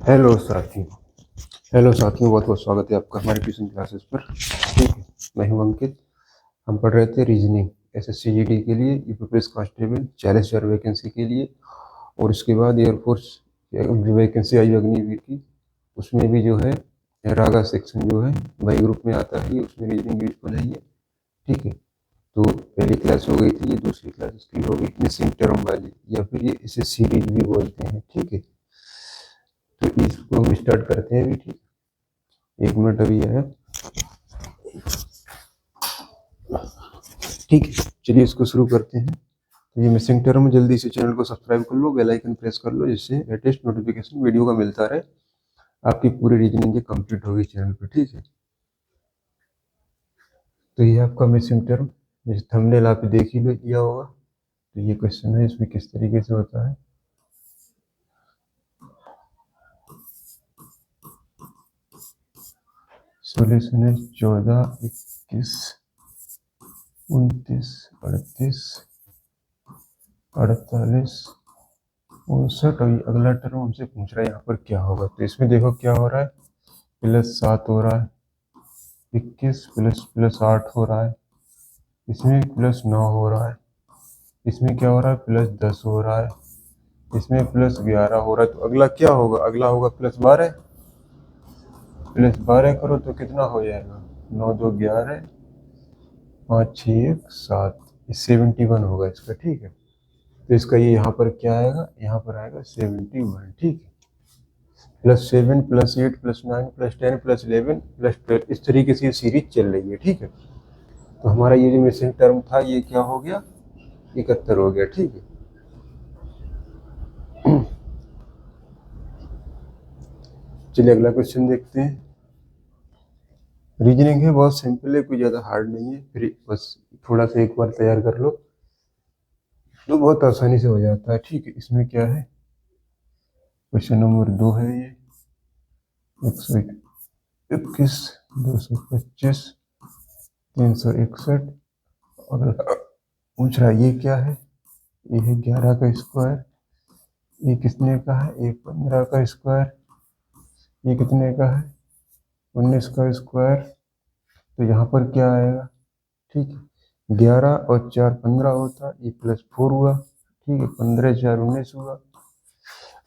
Hello साथियों। बहुत बहुत स्वागत है आपका हमारे ट्यूशन क्लासेस पर। ठीक है, मैं हूं अंकित। हम पढ़ रहे थे रीजनिंग एसएससी जीडी के लिए, यूपी पुलिस कांस्टेबल 40,000 वैकेंसी के लिए। और उसके बाद एयरफोर्स जो वैकेंसी आई अग्निवीर की, उसमें भी जो है रागा सेक्शन जो है वाई ग्रुप में आता है, उसमें रीजनिंग यूजफुल है ये। ठीक है, तो पहली क्लास हो गई थी, ये दूसरी क्लास इसकी हो गई मिसिंग टर्म वाली, या फिर ये इसे सीरीज भी बोलते हैं। ठीक है, तो इसको हम स्टार्ट करते हैं अभी। ठीक, एक मिनट अभी है। ठीक है, चलिए इसको शुरू करते हैं। तो ये मिसिंग टर्म, जल्दी से चैनल को सब्सक्राइब कर लो, बेल आइकन प्रेस कर लो, जिससे लेटेस्ट नोटिफिकेशन वीडियो का मिलता रहे। आपकी पूरी रीजनिंग ये कंप्लीट होगी चैनल पर। ठीक है, तो ये आपका मिसिंग टर्म, जैसे थंबनेल आप देख ही लिया होगा। तो ये क्वेश्चन है, इसमें किस तरीके से होता है। सॉल्यूशन है 14, 21, 29, 38, 48, 59। और अगला टर्म हमसे पूछ रहा है यहाँ पर क्या होगा। तो इसमें देखो क्या हो रहा है, +7 हो रहा है, 21 प्लस 8 हो रहा है, इसमें +9 हो रहा है, इसमें क्या हो रहा है, +10 हो रहा है, इसमें +11 हो रहा है। तो अगला क्या होगा, अगला होगा +12। +12 करो तो कितना हो जाएगा, 9 2 11, 5 6 1 7, 71 होगा इसका। ठीक है, तो इसका ये यहाँ पर क्या आएगा, यहाँ पर आएगा 71। ठीक है, +7 +8 +9 +10 +11 +12, इस तरीके से ये सीरीज चल रही है। ठीक है, तो हमारा ये जो मिसिंग टर्म था ये क्या हो गया, 71 हो गया। ठीक है, चलिए अगला क्वेश्चन देखते हैं। रीजनिंग है, बहुत सिंपल है, कोई ज़्यादा हार्ड नहीं है। फिर बस थोड़ा सा एक बार तैयार कर लो तो बहुत आसानी से हो जाता है। ठीक है, इसमें क्या है, क्वेश्चन नंबर 2 है ये, 121, 225, 361। अगला पूछ रहा है ये क्या है, ये है 11 का स्क्वायर। ये कितने का है, ये 15 का स्क्वायर। ये कितने का है, 19 का स्क्वायर। तो यहाँ पर क्या आएगा, ठीक है, 11 और 4 15 होता, ये +4 हुआ। ठीक है, 15 4 19 हुआ,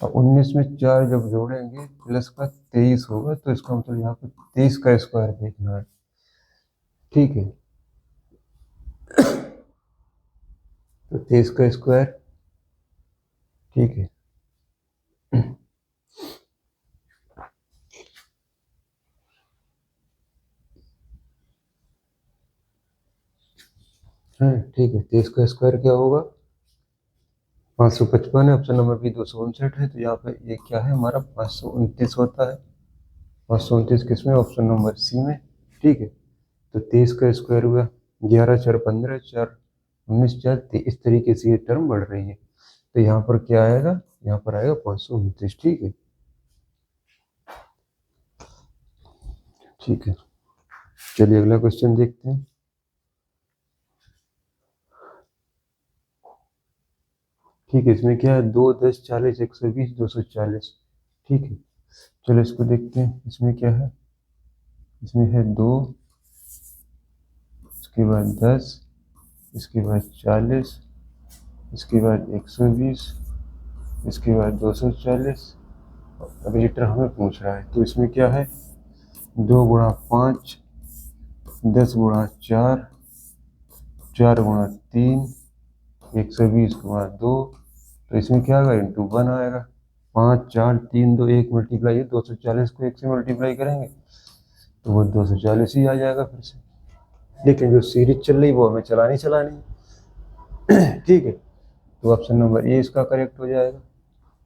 और 19 में 4 जब जोड़ेंगे प्लस का 23 होगा। तो इसका मतलब यहाँ पर 23 का स्क्वायर देखना है। ठीक है, तो 23 का स्क्वायर। ठीक है, ठीक है, 23 का स्क्वायर क्या होगा, 555 है। ऑप्शन नंबर बी 259 है। तो यहाँ पे ये क्या है हमारा, 529 होता है। 529 किस में, ऑप्शन नंबर सी में। ठीक है, तो 23 का स्क्वायर हुआ, 11 4 15, 4 19 4 23, इस तरीके से ये टर्म बढ़ रही है। तो यहाँ पर क्या आएगा, यहाँ पर आएगा 529। ठीक है, ठीक है, चलिए अगला क्वेश्चन देखते हैं। ठीक है, इसमें क्या है, 2 10 40 120 240। ठीक है, चलो इसको देखते हैं। इसमें क्या है, इसमें है 2, इसके बाद 10, इसके बाद 40, इसके बाद 120, इसके बाद 240। अब ये टर्म हमें पूछ रहा है, तो इसमें क्या है, 2 गुणा 5, 10 गुणा 4, 4 गुणा 3, 120 गुणा 2। तो इसमें क्या आएगा, ×1 आएगा। 5 4 3 2 1 मल्टीप्लाई है, 240 को 1 से मल्टीप्लाई करेंगे तो वो 240 ही आ जाएगा फिर से। लेकिन जो सीरीज चल रही वो हमें चलानी है। ठीक है, तो ऑप्शन नंबर ए इसका करेक्ट हो जाएगा।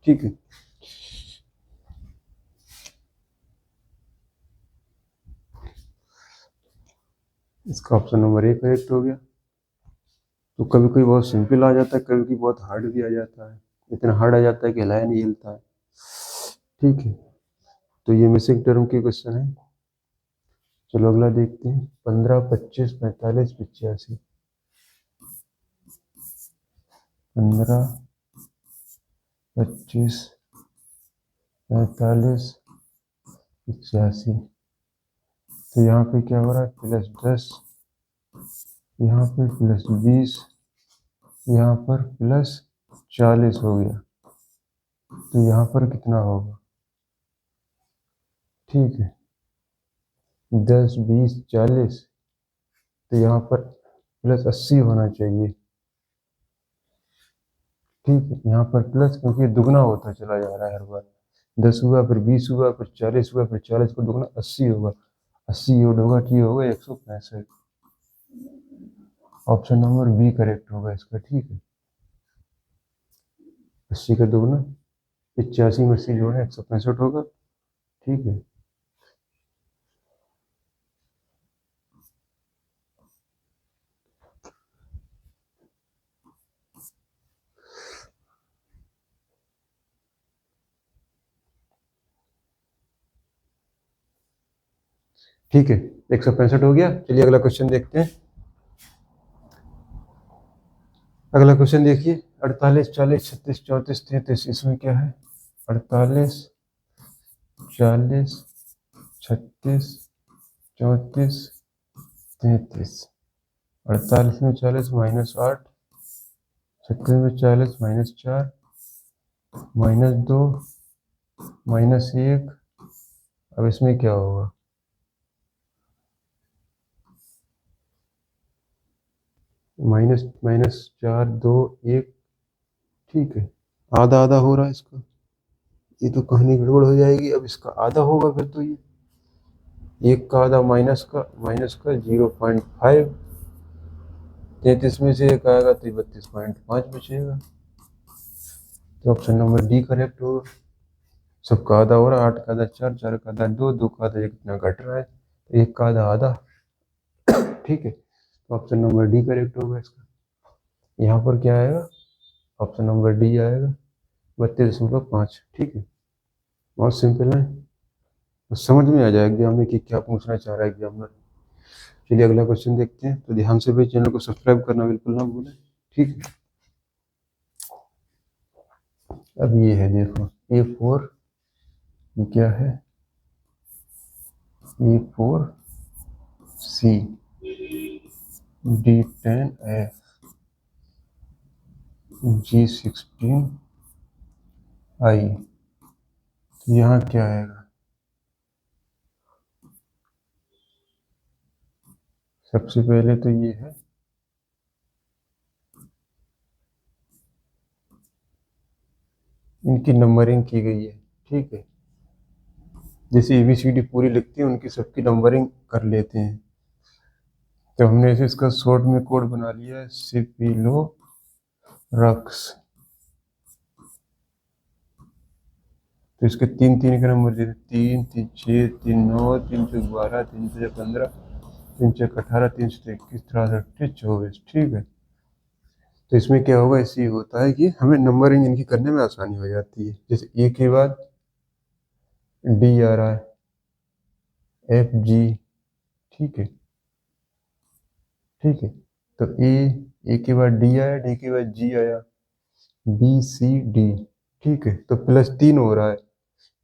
ठीक है, इसका ऑप्शन नंबर ए करेक्ट हो गया। तो कभी कभी बहुत सिंपल आ जाता है, कभी कभी बहुत हार्ड भी आ जाता है। इतना हार्ड आ जाता है कि हिलाया नहीं हिलता है। ठीक है, तो ये मिसिंग टर्म के क्वेश्चन है। चलो अगला देखते हैं, 15 25 45 85। 15 25 45 85। तो यहाँ पे क्या हो रहा है, +10, यहाँ पर +20, यहाँ पर +40 हो गया। तो यहाँ पर कितना होगा, ठीक है, 10 20 40। तो यहाँ पर +80 होना चाहिए, ठीक है। यहाँ पर प्लस, क्योंकि दुगना होता चला जा रहा है हर बार। 10 हुआ, फिर 20 हुआ, फिर 40 हुआ, फिर 40 को दुगना 80 होगा। 80 जोड़ होगा, ठीक होगा 165। ऑप्शन नंबर बी करेक्ट होगा इसका, ठीक है। 80 का दुगना 85 में 80 जोड़े 165 होगा, ठीक है। ठीक है, 165 हो गया। चलिए अगला क्वेश्चन देखते हैं। अगला क्वेश्चन देखिए, 48 40 36 34 33। इसमें क्या है, 48 40 36 34 33। 48 में 40 -8, 36 में 40 -4, -2, -1। अब इसमें क्या होगा, -4 2 1, ठीक है। आधा आधा हो रहा है इसका, ये तो कहानी गड़बड़ हो जाएगी। अब इसका आधा होगा फिर तो ये 1 का आधा -का 0.5। 33 में से 1 आएगा तो 32.5 बचेगा। तो ऑप्शन नंबर डी करेक्ट होगा। सबका आधा हो रहा है, 8 का आधा 4, 4 का आधा 2, 2 का आधा 1, इतना घट रहा है, तो 1 का आधा आधा, ठीक है। तो ऑप्शन नंबर डी करेक्ट होगा इसका। यहाँ पर क्या आएगा, ऑप्शन नंबर डी आएगा, 32.5, ठीक है। बहुत सिंपल है, तो समझ में आ जाएगा एग्जाम में कि क्या पूछना चाह रहा है एग्जामिनर। चलिए अगला क्वेश्चन देखते हैं। तो ध्यान से भी चैनल को सब्सक्राइब करना बिल्कुल ना भूलें, ठीक है। अब ये है, देखो A4, ये क्या है, A4C D10F G16I। तो यहाँ क्या आएगा, सबसे पहले तो ये है, इनकी नंबरिंग की गई है, ठीक है। जैसे ABCD पूरी लिखती है, उनकी सबकी नंबरिंग कर लेते हैं। तो हमने ऐसे इसका शॉर्ट में कोड बना लिया है, सिपिलो रक्स। तो इसके 3 3 के नंबर दे, 3 3 6 3 9 3 6 12 3 6 15 3 6 18 3 6 21 38 24, ठीक है। तो इसमें क्या होगा, ऐसे ही होता है कि हमें नंबरिंग इनकी करने में आसानी हो जाती है। जैसे ए के बाद डी आ रहा है, FG, ठीक है, ठीक है। तो ए के बाद डी आया, डी के बाद जी आया, BCD, ठीक है। तो +3 हो रहा है,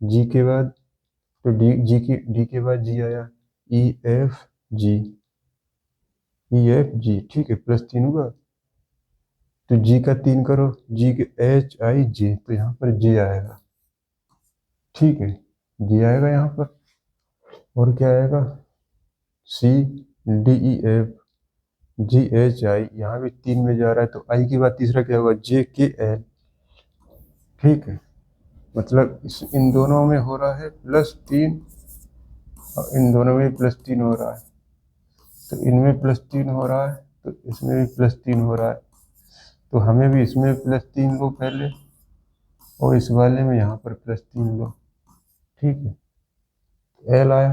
जी के बाद, तो डी के बाद जी आया, EFG, ठीक है, +3 हुआ। तो जी का 3 करो, जी के HIJ, तो यहाँ पर जे आएगा, ठीक है, जे आएगा यहाँ पर। और क्या आएगा, CDEF GHI, यहाँ भी 3 में जा रहा है, तो आई के बाद तीसरा क्या होगा, JKL, ठीक है। मतलब इन दोनों में हो रहा है +3 और इन दोनों में +3 हो रहा है। तो इनमें +3 हो रहा है, तो इसमें भी +3 हो रहा है। तो हमें भी इसमें +3 लो पहले, और इस वाले में यहाँ पर +3 लो, ठीक है। L आया।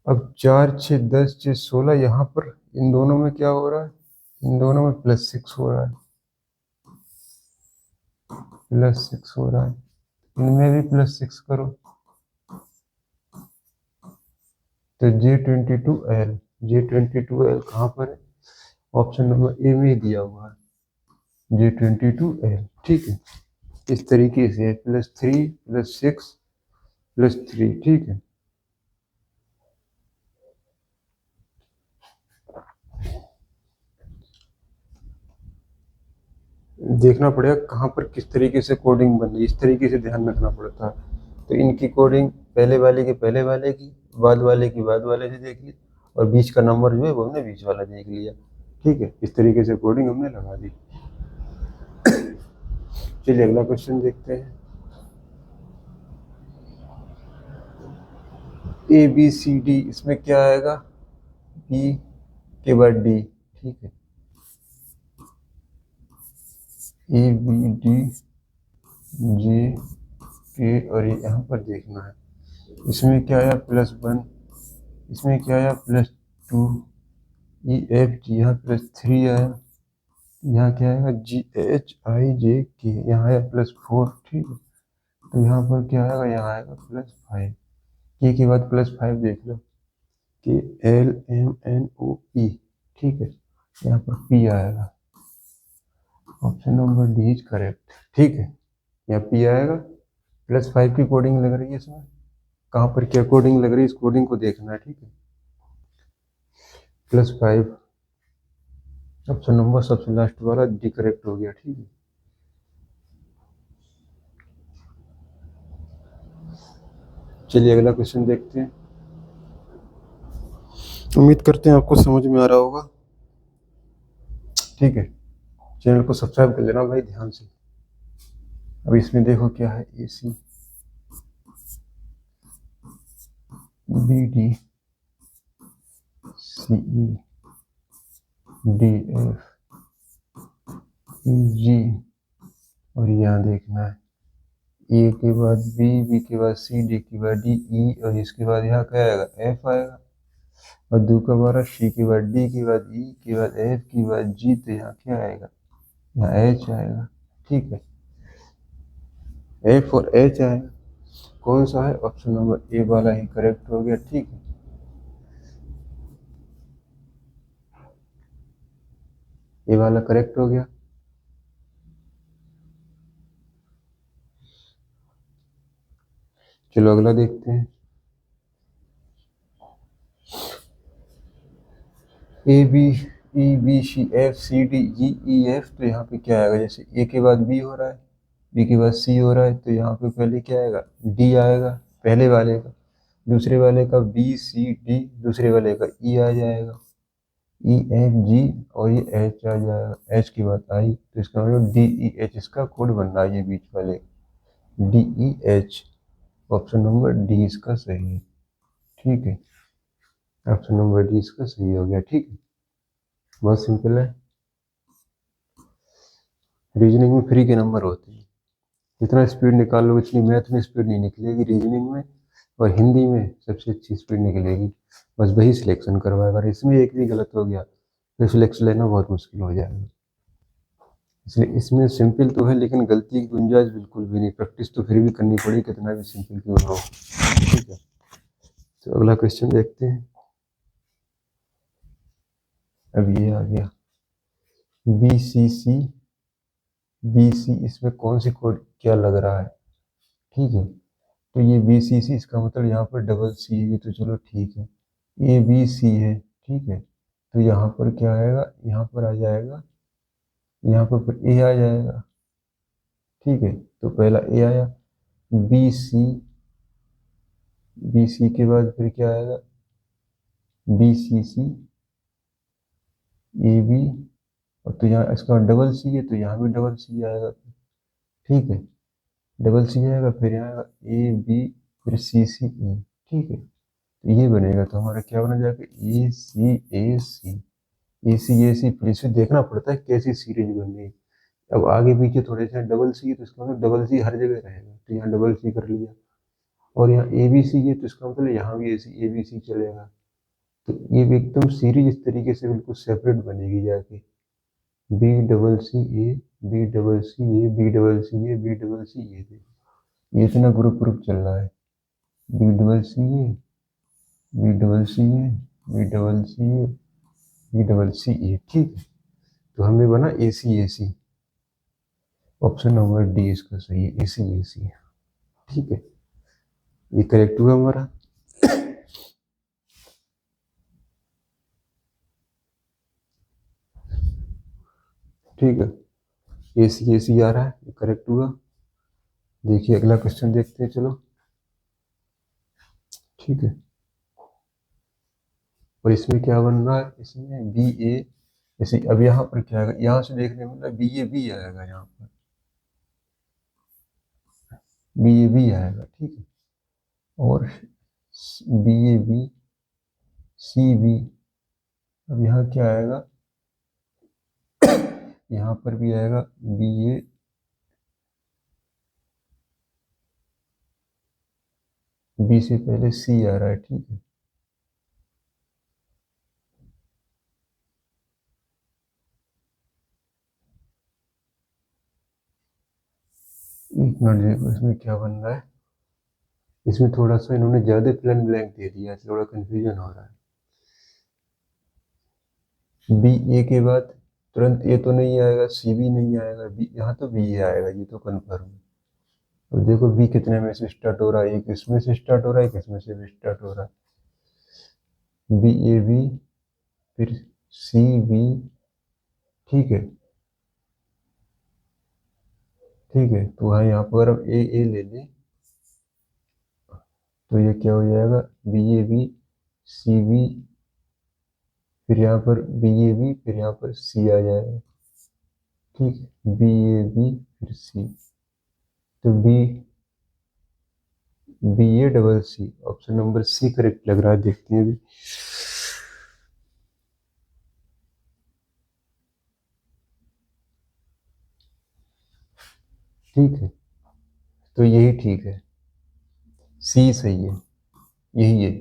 अब 4 6 10 6 16, यहाँ पर इन दोनों में क्या हो रहा है, इन दोनों में +6 हो रहा है, +6 हो रहा है। इनमें भी +6 करो, तो J22L, J22L कहाँ पर है, ऑप्शन नंबर ए में ही दिया हुआ है, J22L, ठीक है। इस तरीके से +3 +6 +3, ठीक है। देखना पड़ेगा कहाँ पर किस तरीके से कोडिंग बन रही है, इस तरीके से ध्यान रखना पड़ता है। तो इनकी कोडिंग पहले वाले की पहले वाले की, बाद वाले की बाद वाले से देख ली, और बीच का नंबर जो है वो हमने बीच वाला देख लिया, ठीक है। इस तरीके से कोडिंग हमने लगा दी। चलिए अगला क्वेश्चन देखते हैं। ABCD, इसमें क्या आएगा, B के बाद D, ठीक है। ABDJ और यहाँ पर देखना है, इसमें क्या आया +1, इसमें क्या आया +2, EFG यहाँ +3 आया, यहाँ क्या आएगा GHIJK, यहाँ आया +4, ठीक है। तो यहाँ पर क्या आएगा, यहाँ आएगा +5, के बाद +5 देख लो, KLMNOP, ठीक है। यहाँ पर P आएगा, option number D is correct, ठीक है। यहाँ P आएगा, +5 की कोडिंग लग रही है इसमें, कहाँ पर क्या कोडिंग लग रही है, इस कोडिंग को देखना है, ठीक है। +5, ऑप्शन नंबर सबसे लास्ट वाला डी करेक्ट हो गया, ठीक है। चलिए अगला क्वेश्चन देखते हैं। उम्मीद करते हैं आपको समझ में आ रहा होगा, ठीक है। चैनल को सब्सक्राइब कर लेना भाई ध्यान से। अब इसमें देखो क्या है, AC BD CE DF EG, और यहाँ देखना है A के बाद B के बाद C, D के बाद D, E, और इसके बाद यहाँ क्या आएगा, F आएगा, और दो का बारह, C के बाद D के बाद E के बाद F के बाद G, तो यहाँ क्या आएगा, यहाँ H आएगा, ठीक है। F और H आएगा, कौन सा है, ऑप्शन नंबर A वाला ही करेक्ट हो गया, ठीक है। A वाला करेक्ट हो गया। चलो अगला देखते हैं। ABCDEF, तो यहाँ पे क्या आएगा, जैसे A के बाद B हो रहा है, B के बाद C हो रहा है, तो यहाँ पे पहले क्या आएगा, D आएगा पहले वाले का, दूसरे वाले का BCD, दूसरे वाले का E आ जाएगा, EFG, और ये H आ जाएगा, H के बाद I, तो इसका मतलब DEH, इसका कोड बनना है ये बीच वाले DEH, ऑप्शन नंबर डी इसका सही है, ठीक है। ऑप्शन नंबर डी इसका सही हो गया, ठीक है। बहुत सिंपल है। रीजनिंग में फ्री के नंबर होते हैं, जितना स्पीड निकाल लो उतनी मैथ में स्पीड नहीं निकलेगी, रीजनिंग में और हिंदी में सबसे अच्छी स्पीड निकलेगी। बस वही सिलेक्शन करवाएगा, अगर इसमें एक भी गलत हो गया तो सिलेक्शन लेना बहुत मुश्किल हो जाएगा। इसलिए इसमें सिंपल तो है लेकिन गलती की गुंजाइश बिल्कुल भी नहीं, प्रैक्टिस तो फिर भी करनी पड़ेगी कितना भी सिंपल क्यों ना हो, ठीक है। तो अगला क्वेश्चन देखते हैं। अब ये आ गया BCC BC, इसमें कौन सी कोड क्या लग रहा है, ठीक है। तो ये BCC, इसका मतलब यहाँ पर डबल C है, ये तो चलो ठीक है। ABC है, ठीक है। तो यहाँ पर क्या आएगा, यहाँ पर आ जाएगा, यहाँ पर फिर A आ जाएगा, ठीक है। तो पहला A आया, BC के बाद फिर क्या आएगा, BCC AB, और तो यहाँ इसका डबल C है तो यहाँ भी डबल C आएगा, ठीक है। डबल C आएगा, फिर यहाँ आएगा AB, फिर CCE, ठीक है। तो ये बनेगा, तो हमारा क्या बना जाएगा, ACAC, फिर इसे देखना पड़ता है कैसी सीरीज बन रही है। अब आगे पीछे थोड़े से डबल सी है तो इसका मतलब डबल सी हर जगह रहेगा, तो यहाँ डबल सी कर लिया, और यहाँ ABC है तो इसका मतलब यहाँ भी ऐसी ABC चलेगा। तो ये भी एकदम सीरीज इस तरीके से बिल्कुल सेपरेट बनेगी जाके, BCCA BCCA BCCA BCCA, ये इतना ग्रुप चल रहा है, BCCA BCCA BCCA BCCA, ठीक है। तो हमें बना ACAC, ऑप्शन नंबर डी इसका सही है, एसी एसी है। ठीक है, ये करेक्ट हुआ हमारा। ठीक है, एसी एसी आ रहा है, ये करेक्ट हुआ। देखिए अगला क्वेश्चन देखते हैं, चलो। ठीक है, और इसमें क्या बन रहा है, इसमें बी ए, जैसे अब यहाँ पर क्या आएगा, यहाँ से देखने में मतलब बी ए बी आएगा, यहाँ पर बी ए बी आएगा। ठीक है, और B A B C B, अब यहाँ क्या आएगा, यहाँ पर भी आएगा बी ए बी से पहले सी आ रहा है। ठीक है, एक मिनट देखो इसमें क्या बन रहा है, इसमें थोड़ा सा इन्होंने ज्यादा प्लेन ब्लैंक दे दिया है, थोड़ा कंफ्यूजन हो रहा है। बी ए के बाद तुरंत ए तो नहीं आएगा, सी भी नहीं आएगा, बी यहाँ तो बी ए आएगा, ये तो कन्फर्म है। और देखो बी कितने में से स्टार्ट हो रहा है, एक इसमें से स्टार्ट हो रहा है, एक इसमें से भी स्टार्ट हो रहा है। बी ए बी, फिर सी बी। ठीक है, ठीक है, तो वहाँ यहाँ पर अब ए ले लें, तो ये क्या हो जाएगा, B A B C B, फिर यहाँ पर बी ए बी, फिर यहाँ पर सी आ जाएगा। ठीक है, बी ए बी फिर सी, तो B A double C, option number C correct लग रहा है, देखते हैं अभी। ठीक है, तो यही ठीक है, सी सही है, यही है,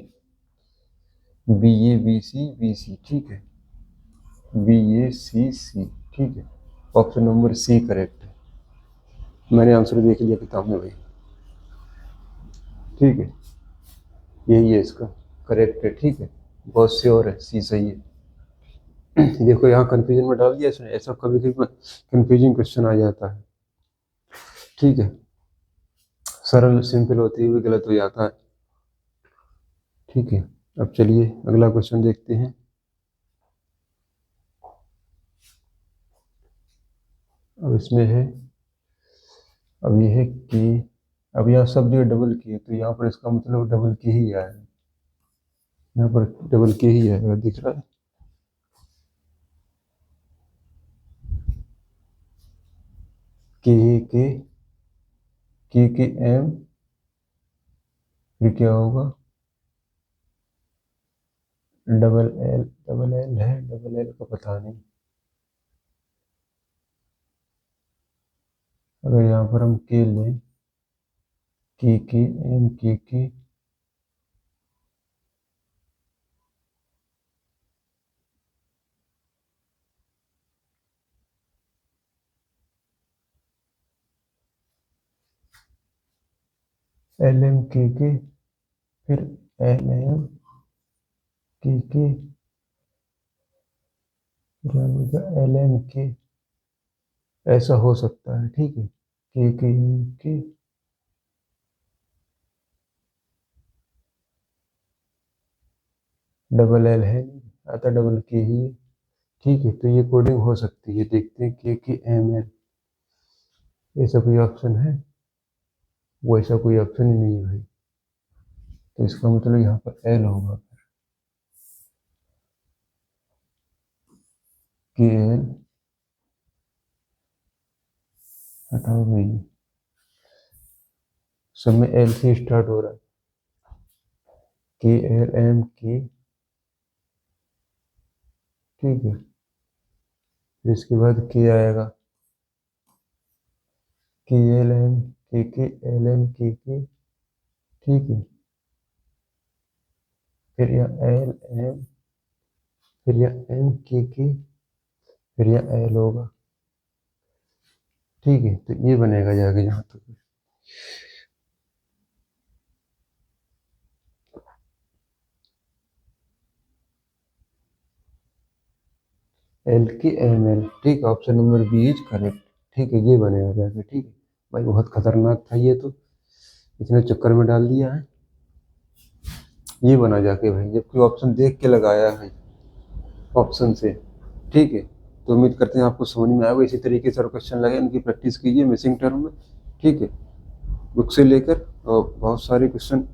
B A B C B C. ठीक है, बी ए सी सी। ठीक है, ऑप्शन नंबर सी करेक्ट है, मैंने आंसर देख लिया किताब में भाई। ठीक है, यही है इसका करेक्ट है। ठीक है, बहुत श्योर है, सी सही है। देखो यहाँ कंफ्यूजन में डाल दिया इसने, ऐसा कभी कभी कंफ्यूजिंग क्वेश्चन आ जाता है। ठीक है, सरल सिंपल होते हुए गलत हो जाता है। ठीक है, अब चलिए अगला क्वेश्चन देखते हैं। अब इसमें है, अब ये है कि अब यहाँ सब जगह डबल की है, तो यहाँ पर इसका मतलब डबल की ही आएगा, यहाँ पर डबल की ही आएगा, दिख रहा है। के एम, फिर क्या होगा, डबल एल है, डबल एल का पता नहीं। अगर यहाँ पर हम के लें, के एम के एल एम के, फिर एल एम के, फिर एल एम के, ऐसा हो सकता है। ठीक है, के एम के, डबल एल है नहीं, आता डबल के ही है। ठीक है, तो ये कोडिंग हो सकती है, देखते हैं के एम एल, ऐसा कोई ऑप्शन है, वो ऐसा कोई ऑप्शन ही नहीं है भाई, तो इसका मतलब यहाँ पर एल होगा, के एल, हटाओ भाई, सब में एल से स्टार्ट हो रहा है, के एल एम के। ठीक है, फिर इसके बाद के आएगा, के एल एम के एल एम के। ठीक है, फिर यहाँ एल एम, फिर यहाँ एम के, फिर यहाँ एल होगा। ठीक है, तो ये बनेगा जाके जहाँ तक, एल के एम एल। ठीक है, option number B is correct. ठीक है, ये बनेगा जाके। ठीक है भाई, बहुत खतरनाक था ये तो, इसने चक्कर में डाल दिया है। ये बना जाके भाई, जबकि ऑप्शन देख के लगाया है ऑप्शन से। ठीक है, तो उम्मीद करते हैं आपको समझ में आएगा। इसी तरीके से और क्वेश्चन लगे इनकी प्रैक्टिस कीजिए मिसिंग टर्म में। ठीक है, बुक से लेकर और बहुत सारे क्वेश्चन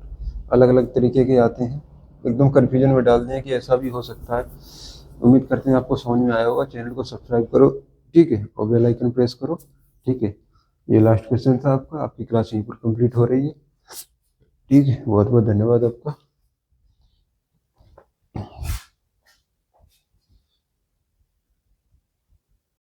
अलग अलग तरीके के आते हैं, एकदम कन्फ्यूजन में डाल दें कि ऐसा भी हो सकता है। उम्मीद करते हैं आपको समझ में आया होगा। चैनल को सब्सक्राइब करो, ठीक है, और बेल आइकन प्रेस करो। ठीक है, ये लास्ट क्वेश्चन था आपका, आपकी क्लास यहीं पर कंप्लीट हो रही है। ठीक है, बहुत बहुत धन्यवाद आपका।